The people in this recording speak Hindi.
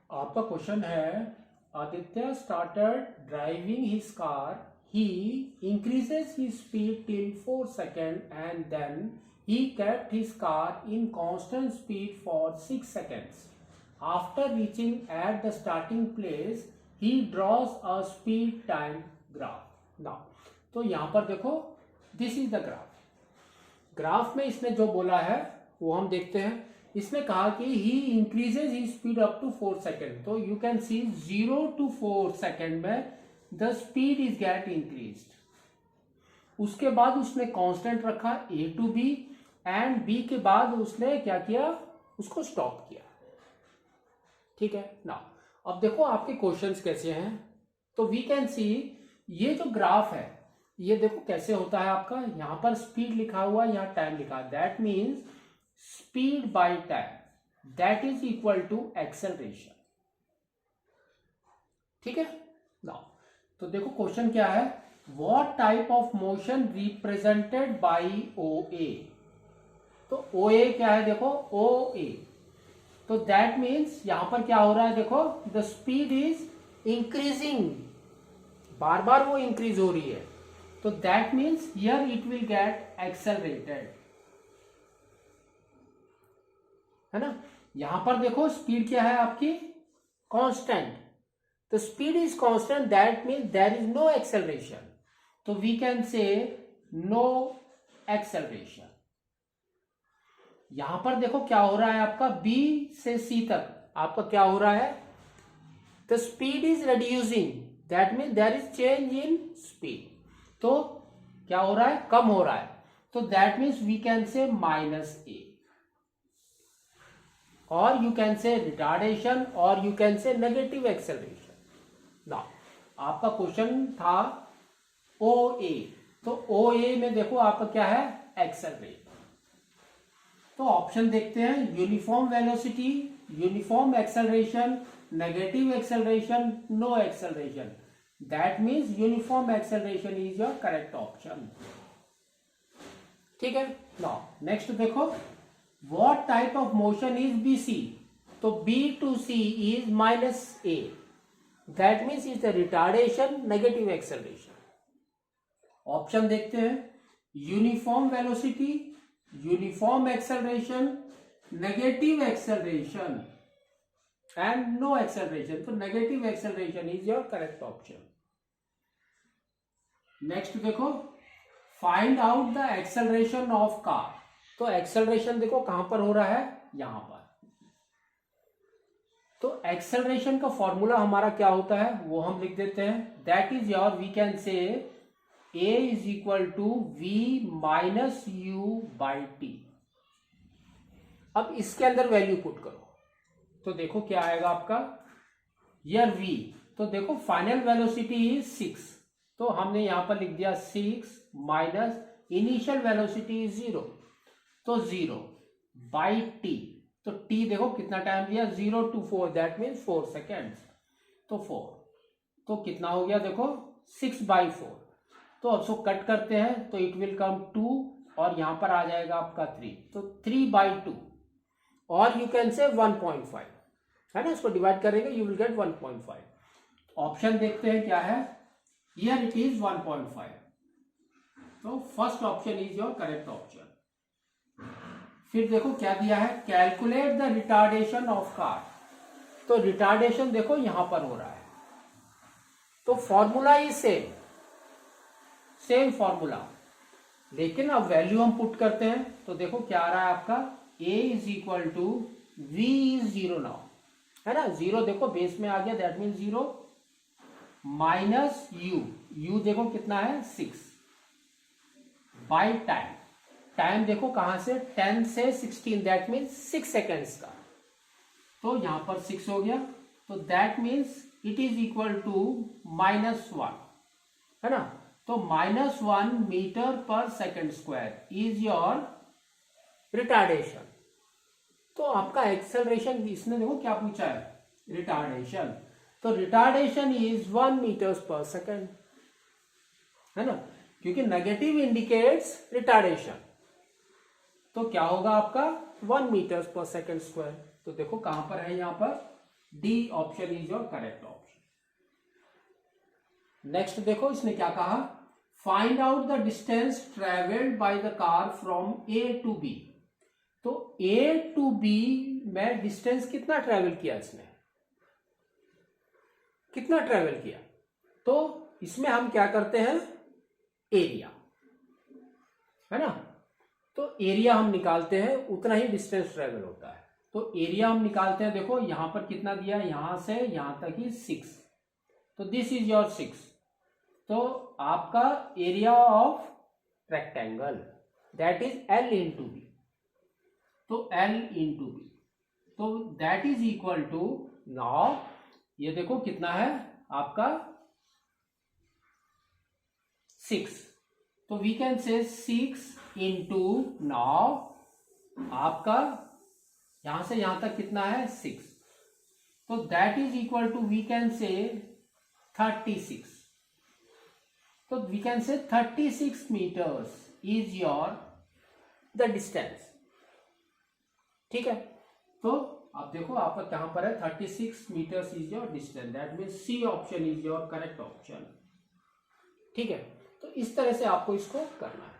आपका क्वेश्चन है Aditya started driving his car, he increases his speed till 4 seconds and then he kept his car in constant speed for 6 seconds. After reaching at the starting place, he draws a speed time graph. Now, तो यहां पर देखो this is the graph. Graph में इसने जो बोला है वो हम देखते हैं। इसने कहा कि he increases he speed up to 4 second, तो you can see 0 to 4 second में the speed is get increased. उसके बाद उसने कांस्टेंट रखा a to b and b के बाद उसने क्या किया, उसको स्टॉप किया। ठीक है ना। अब देखो आपके क्वेश्चंस कैसे हैं, तो वी कैन सी ये जो ग्राफ है ये देखो कैसे होता है आपका। यहां पर स्पीड लिखा हुआ, यहां टाइम लिखा, that means speed by time that is equal to acceleration. ठीक है ना। तो देखो क्वेश्चन क्या है, what type of motion represented by OA। तो OA क्या है, देखो OA, तो दैट मीन्स यहां पर क्या हो रहा है, देखो द स्पीड इज इंक्रीजिंग, बार बार वो इंक्रीज हो रही है, तो that means here it will get accelerated, है ना। यहां पर देखो स्पीड क्या है आपकी, कांस्टेंट, तो speed is constant that means there is no acceleration, तो we can say no acceleration. यहां पर देखो क्या हो रहा है आपका, B से C तक आपका क्या हो रहा है, the speed is reducing that means there is change in speed, तो क्या हो रहा है, कम हो रहा है, तो that means we can say -A, और यू कैन से रिटार्डेशन, और you can say negative acceleration. ना आपका क्वेश्चन था OA, तो OA में देखो आपका क्या है, एक्सेलरेट। तो ऑप्शन देखते हैं, uniform velocity, uniform acceleration, negative acceleration, no acceleration, that means uniform acceleration is your correct option. ठीक है ना। नेक्स्ट देखो, what type of motion is BC, तो B to C is -A, that means is the retardation, negative acceleration. Option देखते हैं, uniform velocity, uniform acceleration, negative acceleration and no acceleration, तो negative acceleration is your correct option. Next देखो, find out the acceleration of car, तो एक्सेलरेशन देखो कहां पर हो रहा है, यहां पर, तो एक्सेलरेशन का फॉर्मूला हमारा क्या होता है वो हम लिख देते हैं, that is your, we can say A is equal to V minus U by T। अब इसके अंदर वैल्यू पुट करो, तो देखो क्या आएगा आपका, यार V, तो देखो फाइनल वेलोसिटी इज 6, तो हमने यहां पर लिख दिया 6 माइनस इनिशियल वेलोसिटी इज 0, तो 0 बाई T, तो T देखो कितना टाइम दिया, 0 to 4 दैट मीन्स 4 सेकेंड्स, तो 4, तो कितना हो गया देखो 6/4, तो अब सो कट करते हैं तो इट विल कम 2, और यहां पर आ जाएगा आपका 3, तो 3/2, और यू कैन से 1.5, है ना, इसको डिवाइड करेंगे यू विल गेट 1.5। ऑप्शन देखते हैं क्या है, हियर इट इज 1.5, तो first option is your correct option. फिर देखो क्या दिया है, calculate the retardation of car, तो रिटार्डेशन देखो यहां पर हो रहा है, तो फॉर्मूला इज सेम फॉर्मूला, लेकिन अब वैल्यू हम पुट करते हैं, तो देखो क्या आ रहा है आपका, A is equal to V is 0 now, है ना, 0 देखो बेस में आ गया, दैट मीन 0 माइनस U देखो कितना है 6 बाई टाइम, टाइम देखो कहां से, 10 से 16, दैट मीन्स 6 सेकेंड्स का, तो यहां पर 6 हो गया, तो that means it is equal to -1, है ना, तो -1 metre per second square is your retardation. तो आपका एक्सेलरेशन, इसने देखो क्या पूछा है, रिटार्डेशन, तो रिटार्डेशन इज 1 मीटर्स पर सेकेंड, है ना, क्योंकि नेगेटिव इंडिकेट्स रिटार्डेशन, तो क्या होगा आपका 1 मीटर्स पर सेकेंड स्क्वायर, तो देखो कहां पर है, यहां पर D option is your correct option. Next देखो इसने क्या कहा, find out the distance travelled by the car from A to B. तो ए टू बी में डिस्टेंस कितना ट्रेवल किया इसने, कितना ट्रेवल किया, तो इसमें हम क्या करते हैं, एरिया है ना, तो एरिया हम निकालते हैं, उतना ही डिस्टेंस ट्रेवल होता है। तो एरिया हम निकालते हैं, देखो यहां पर कितना दिया, यहां से यहां तक ही 6, तो दिस इज योर 6। तो आपका area of rectangle that is L into B, तो L इंटू बी, तो that is equal to, now ये देखो कितना है आपका 6, तो वी कैन से 6 इंटू, नाउ आपका यहां से यहां तक कितना है 6, तो that is equal to we can say 36, तो we can say 36 metres is your the distance. ठीक है, तो आप देखो आपका कहां पर है, 36 metres is your distance, that means C option is your correct option. ठीक है, तो इस तरह से आपको इसको करना है।